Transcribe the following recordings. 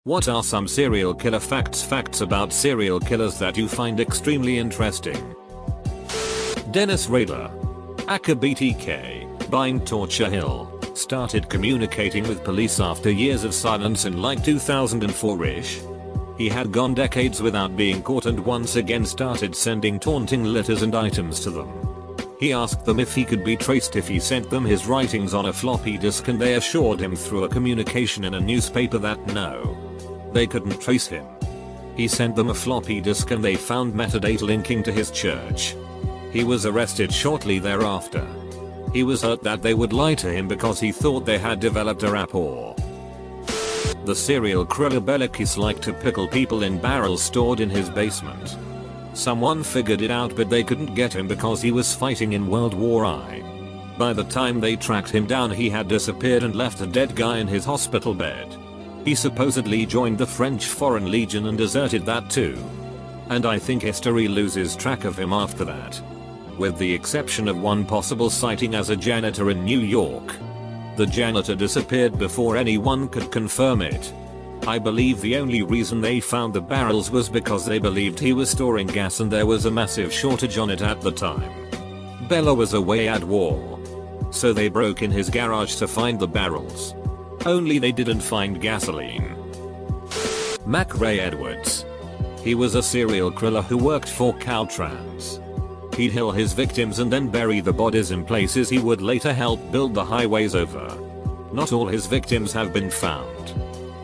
What are some serial killer facts about serial killers that you find extremely interesting? Dennis Rader, aka BTK, Bind Torture Hill, started communicating with police after years of silence in like 2004-ish. He had gone decades without being caught and once again started sending taunting letters and items to them. He asked them if he could be traced if he sent them his writings on a floppy disk, and they assured him through a communication in a newspaper that no, they couldn't trace him. He sent them a floppy disk and they found metadata linking to his church. He was arrested shortly thereafter. He was hurt that they would lie to him because he thought they had developed a rapport. The serial killer Belakis liked to pickle people in barrels stored in his basement. Someone figured it out, but they couldn't get him because he was fighting in World War I. By the time they tracked him down, he had disappeared and left a dead guy in his hospital bed. He supposedly joined the French Foreign Legion and deserted that too. And I think history loses track of him after that. With the exception of one possible sighting as a janitor in New York. The janitor disappeared before anyone could confirm it. I believe the only reason they found the barrels was because they believed he was storing gas and there was a massive shortage on it at the time. Bella was away at war. So they broke in his garage to find the barrels. Only they didn't find gasoline. Mac Ray Edwards. He was a serial killer who worked for Caltrans. He'd kill his victims and then bury the bodies in places he would later help build the highways over. Not all his victims have been found.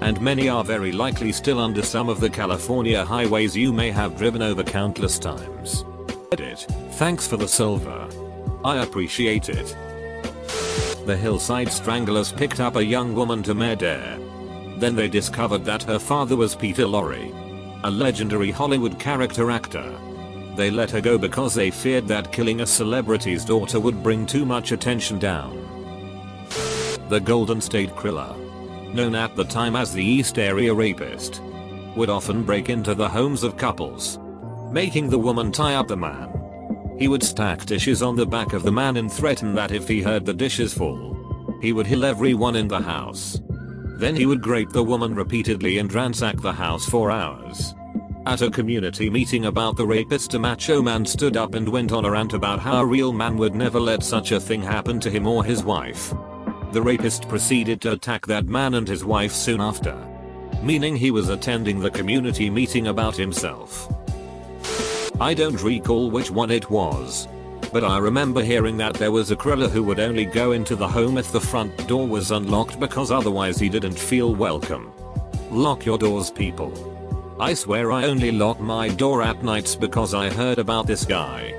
And many are very likely still under some of the California highways you may have driven over countless times. Edit. Thanks for the silver. I appreciate it. The Hillside Stranglers picked up a young woman to murder. Then they discovered that her father was Peter Lorre, a legendary Hollywood character actor. They let her go because they feared that killing a celebrity's daughter would bring too much attention down. The Golden State Killer, known at the time as the East Area Rapist, would often break into the homes of couples, making the woman tie up the man. He would stack dishes on the back of the man and threaten that if he heard the dishes fall, he would kill everyone in the house. Then he would grape the woman repeatedly and ransack the house for hours. At a community meeting about the rapist, a macho man stood up and went on a rant about how a real man would never let such a thing happen to him or his wife. The rapist proceeded to attack that man and his wife soon after, meaning he was attending the community meeting about himself. I don't recall which one it was, but I remember hearing that there was a killer who would only go into the home if the front door was unlocked because otherwise he didn't feel welcome. Lock your doors, people. I swear I only lock my door at nights because I heard about this guy.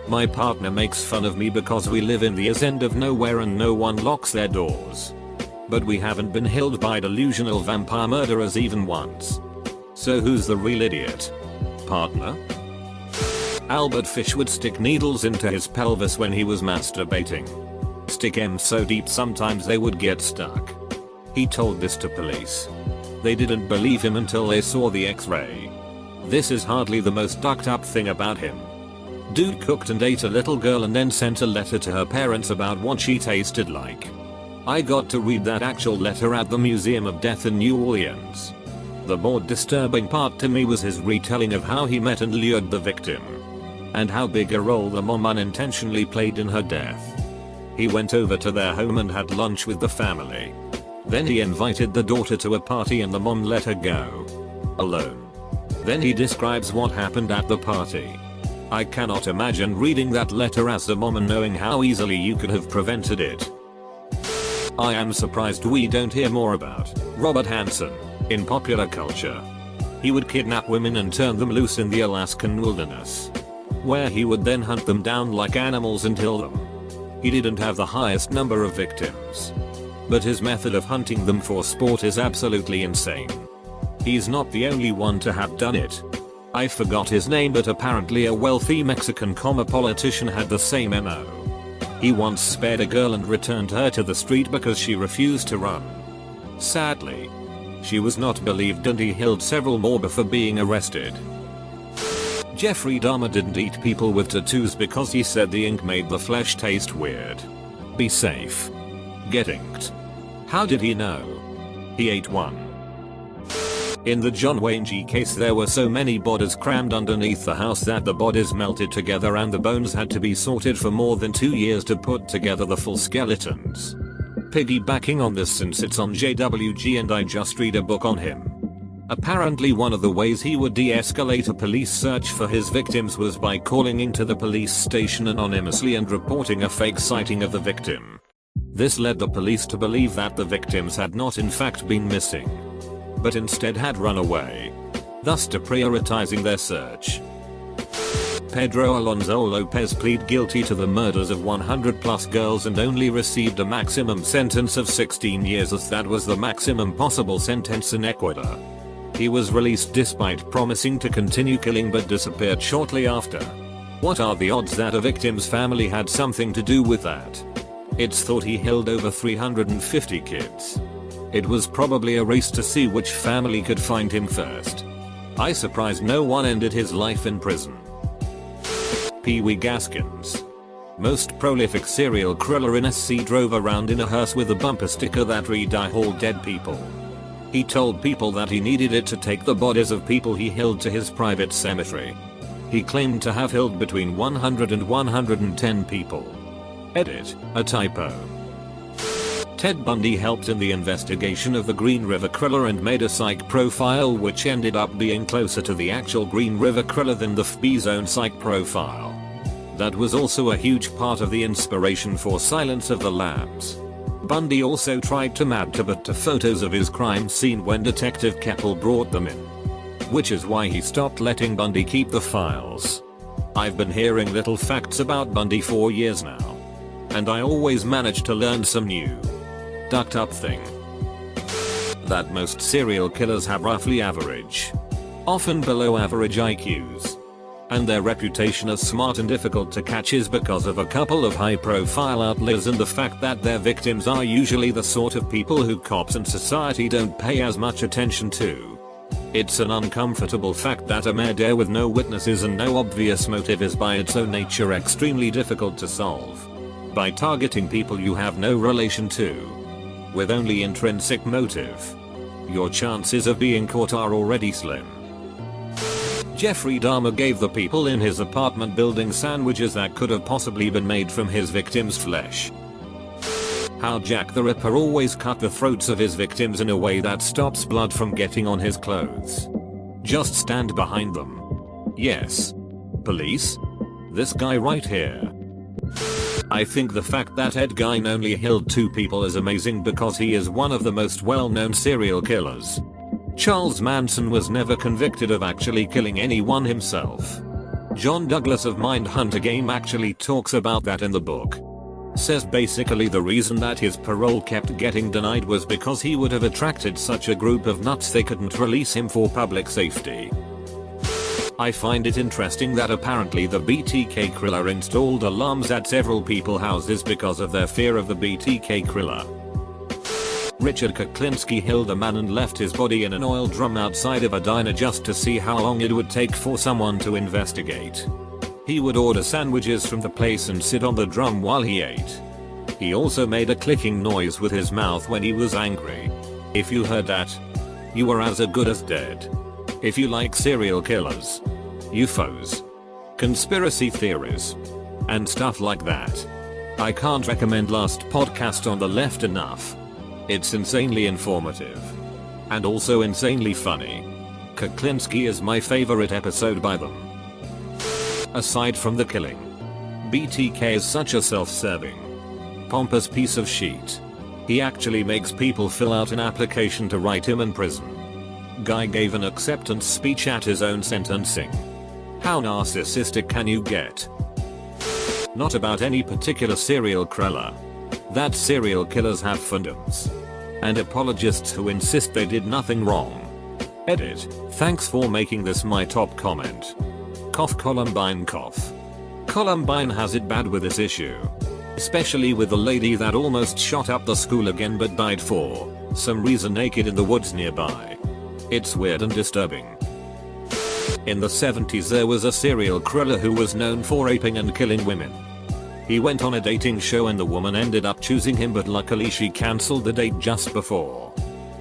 My partner makes fun of me because we live in the end of nowhere and no one locks their doors. But we haven't been killed by delusional vampire murderers even once. So who's the real idiot? Partner? Albert Fish would stick needles into his pelvis when he was masturbating. Stick them so deep sometimes they would get stuck. He told this to police. They didn't believe him until they saw the x-ray. This is hardly the most ducked up thing about him. Dude cooked and ate a little girl and then sent a letter to her parents about what she tasted like. I got to read that actual letter at the Museum of Death in New Orleans. The more disturbing part to me was his retelling of how he met and lured the victim, and how big a role the mom unintentionally played in her death. He went over to their home and had lunch with the family. Then he invited the daughter to a party and the mom let her go alone. Then he describes what happened at the party. I cannot imagine reading that letter as a mom and knowing how easily you could have prevented it. I am surprised we don't hear more about Robert Hansen in popular culture. He would kidnap women and turn them loose in the Alaskan wilderness, where he would then hunt them down like animals and kill them. He didn't have the highest number of victims, but his method of hunting them for sport is absolutely insane. He's not the only one to have done it. I forgot his name, but apparently a wealthy Mexican politician had the same MO. He once spared a girl and returned her to the street because she refused to run. Sadly, she was not believed and he killed several more before being arrested. Jeffrey Dahmer didn't eat people with tattoos because he said the ink made the flesh taste weird. Be safe. Get inked. How did he know? He ate one. In the John Wayne G case, there were so many bodies crammed underneath the house that the bodies melted together and the bones had to be sorted for more than 2 years to put together the full skeletons. Piggybacking on this, since it's on JWG and I just read a book on him. Apparently one of the ways he would de-escalate a police search for his victims was by calling into the police station anonymously and reporting a fake sighting of the victim. This led the police to believe that the victims had not in fact been missing, but instead had run away, thus deprioritizing their search. Pedro Alonso Lopez pleaded guilty to the murders of 100 plus girls and only received a maximum sentence of 16 years, as that was the maximum possible sentence in Ecuador. He was released despite promising to continue killing but disappeared shortly after. What are the odds that a victim's family had something to do with that? It's thought he killed over 350 kids. It was probably a race to see which family could find him first. I surprised no one ended his life in prison. Pee Wee Gaskins. Most prolific serial killer in SC drove around in a hearse with a bumper sticker that read "I haul dead people." He told people that he needed it to take the bodies of people he killed to his private cemetery. He claimed to have killed between 100 and 110 people. Edit, a typo. Ted Bundy helped in the investigation of the Green River Killer and made a psych profile which ended up being closer to the actual Green River Killer than the FBI's own psych profile. That was also a huge part of the inspiration for Silence of the Lambs. Bundy also tried to masturbate to photos of his crime scene when Detective Keppel brought them in, which is why he stopped letting Bundy keep the files. I've been hearing little facts about Bundy for years now, and I always manage to learn some new ducked up thing. That most serial killers have roughly average, often below average IQs. And their reputation as smart and difficult to catch is because of a couple of high profile outliers and the fact that their victims are usually the sort of people who cops and society don't pay as much attention to. It's an uncomfortable fact that a murder with no witnesses and no obvious motive is by its own nature extremely difficult to solve. By targeting people you have no relation to, with only intrinsic motive, your chances of being caught are already slim. Jeffrey Dahmer gave the people in his apartment building sandwiches that could have possibly been made from his victims' flesh. How Jack the Ripper always cut the throats of his victims in a way that stops blood from getting on his clothes. Just stand behind them. Yes. Police? This guy right here. I think the fact that Ed Gein only killed 2 people is amazing because he is one of the most well-known serial killers. Charles Manson was never convicted of actually killing anyone himself. John Douglas of Mindhunter Game actually talks about that in the book. Says basically the reason that his parole kept getting denied was because he would have attracted such a group of nuts they couldn't release him for public safety. I find it interesting that apparently the BTK Kriller installed alarms at several people's houses because of their fear of the BTK Kriller. Richard Kuklinski killed a man and left his body in an oil drum outside of a diner just to see how long it would take for someone to investigate. He would order sandwiches from the place and sit on the drum while he ate. He also made a clicking noise with his mouth when he was angry. If you heard that, you were as good as dead. If you like serial killers, UFOs, conspiracy theories, and stuff like that, I can't recommend Last Podcast on the Left enough. It's insanely informative. And also insanely funny. Kuklinski is my favorite episode by them. Aside from the killing, BTK is such a self-serving, pompous piece of shit. He actually makes people fill out an application to write him in prison. Guy gave an acceptance speech at his own sentencing. How narcissistic can you get? Not about any particular serial killer. That serial killers have fandoms and apologists who insist they did nothing wrong. Edit. Thanks for making this my top comment. Cough Columbine cough. Columbine has it bad with this issue. Especially with the lady that almost shot up the school again but died for some reason naked in the woods nearby. It's weird and disturbing. In the 70s there was a serial killer who was known for raping and killing women. He went on a dating show and the woman ended up choosing him, but luckily she cancelled the date just before.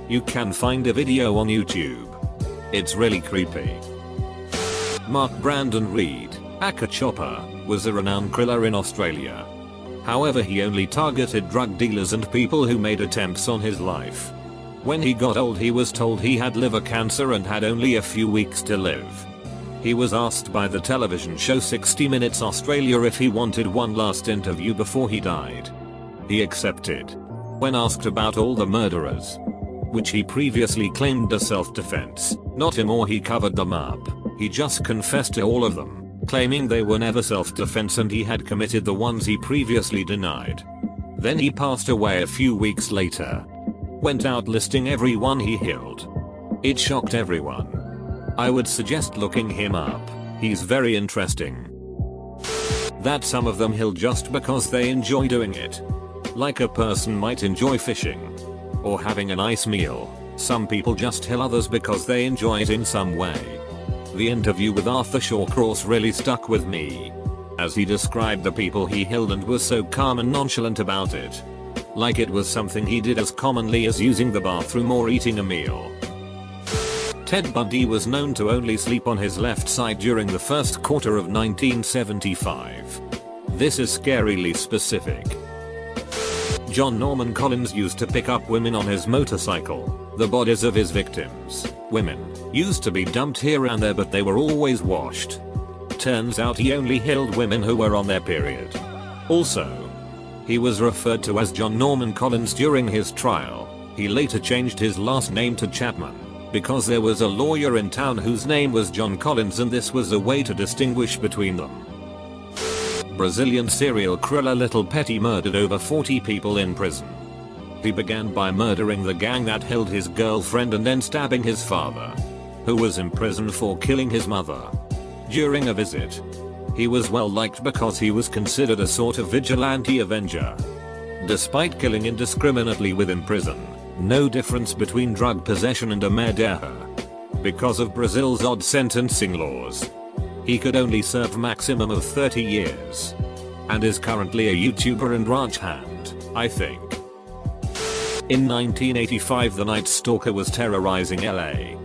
You can find a video on YouTube. It's really creepy. Mark Brandon Reed, aka Chopper, was a renowned killer in Australia. However, he only targeted drug dealers and people who made attempts on his life. When he got old, he was told he had liver cancer and had only a few weeks to live. He was asked by the television show 60 Minutes Australia if he wanted one last interview before he died. He accepted. When asked about all the murderers, which he previously claimed as self-defense, not him, or he covered them up, he just confessed to all of them, claiming they were never self-defense and he had committed the ones he previously denied. Then he passed away a few weeks later. Went out listing everyone he killed. It shocked everyone. I would suggest looking him up. He's very interesting. That some of them kill just because they enjoy doing it. Like a person might enjoy fishing or having a nice meal, some people just kill others because they enjoy it in some way. The interview with Arthur Shawcross really stuck with me, as he described the people he killed and was so calm and nonchalant about it. Like it was something he did as commonly as using the bathroom or eating a meal. Ted Bundy was known to only sleep on his left side during the first quarter of 1975. This is scarily specific. John Norman Collins used to pick up women on his motorcycle. The bodies of his victims, women, used to be dumped here and there, but they were always washed. Turns out he only killed women who were on their period. Also, he was referred to as John Norman Collins during his trial. He later changed his last name to Chapman, because there was a lawyer in town whose name was John Collins, and this was a way to distinguish between them. Brazilian serial killer Little Petty murdered over 40 people in prison. He began by murdering the gang that held his girlfriend and then stabbing his father, who was in prison for killing his mother. During a visit, he was well liked because he was considered a sort of vigilante avenger. Despite killing indiscriminately within prison, no difference between drug possession and a murder. Because of Brazil's odd sentencing laws, he could only serve maximum of 30 years. And is currently a YouTuber and ranch hand, I think. In 1985, the Night Stalker was terrorizing LA.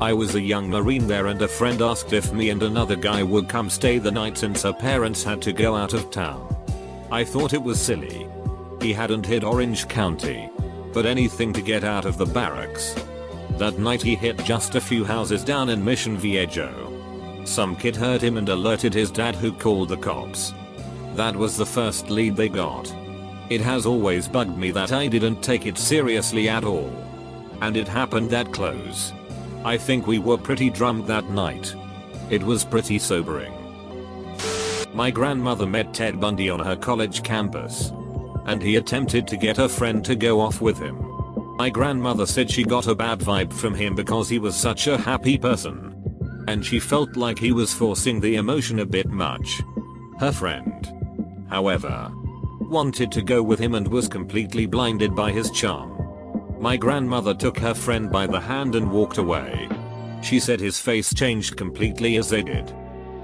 I was a young Marine there, and a friend asked if me and another guy would come stay the night since her parents had to go out of town. I thought it was silly. He hadn't hit Orange County, but anything to get out of the barracks. That night he hit just a few houses down in Mission Viejo. Some kid heard him and alerted his dad, who called the cops. That was the first lead they got. It has always bugged me that I didn't take it seriously at all. And it happened that close. I think we were pretty drunk that night. It was pretty sobering. My grandmother met Ted Bundy on her college campus, and he attempted to get her friend to go off with him. My grandmother said she got a bad vibe from him because he was such a happy person, and she felt like he was forcing the emotion a bit much. Her friend, however, wanted to go with him and was completely blinded by his charm. My grandmother took her friend by the hand and walked away. She said his face changed completely as they did.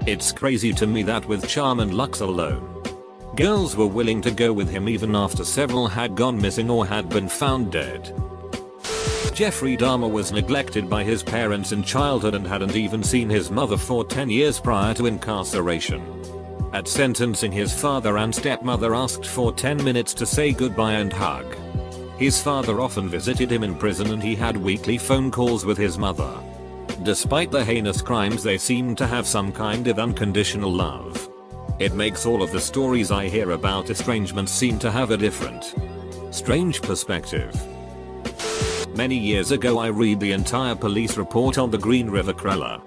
It's crazy to me that with charm and looks alone, girls were willing to go with him even after several had gone missing or had been found dead. Jeffrey Dahmer was neglected by his parents in childhood and hadn't even seen his mother for 10 years prior to incarceration. At sentencing, his father and stepmother asked for 10 minutes to say goodbye and hug. His father often visited him in prison and he had weekly phone calls with his mother. Despite the heinous crimes, they seemed to have some kind of unconditional love. It makes all of the stories I hear about estrangement seem to have a different, strange perspective. Many years ago, I read the entire police report on the Green River Killer.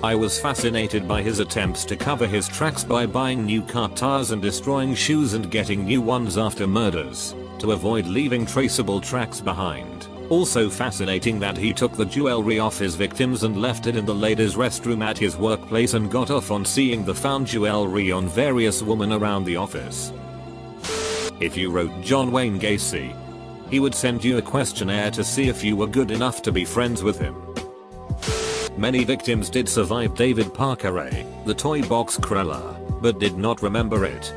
I was fascinated by his attempts to cover his tracks by buying new car tires and destroying shoes and getting new ones after murders, to avoid leaving traceable tracks behind. Also fascinating that he took the jewelry off his victims and left it in the ladies' restroom at his workplace and got off on seeing the found jewelry on various women around the office. If you wrote John Wayne Gacy, he would send you a questionnaire to see if you were good enough to be friends with him. Many victims did survive David Parker, the toy box killer, but did not remember it,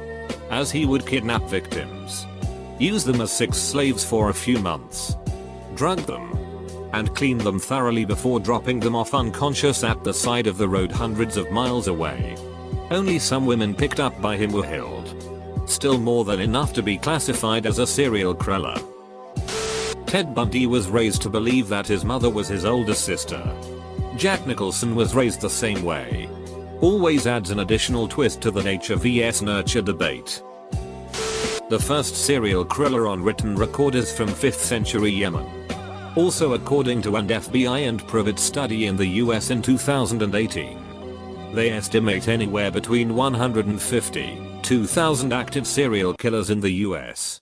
as he would kidnap victims, use them as sex slaves for a few months, drug them, and cleaned them thoroughly before dropping them off unconscious at the side of the road hundreds of miles away. Only some women picked up by him were killed. Still more than enough to be classified as a serial killer. Ted Bundy was raised to believe that his mother was his older sister. Jack Nicholson was raised the same way. Always adds an additional twist to the nature vs nurture debate. The first serial killer on written record is from 5th century Yemen. Also according to an FBI and private study in the US in 2018. They estimate anywhere between 150 to 2,000 active serial killers in the US.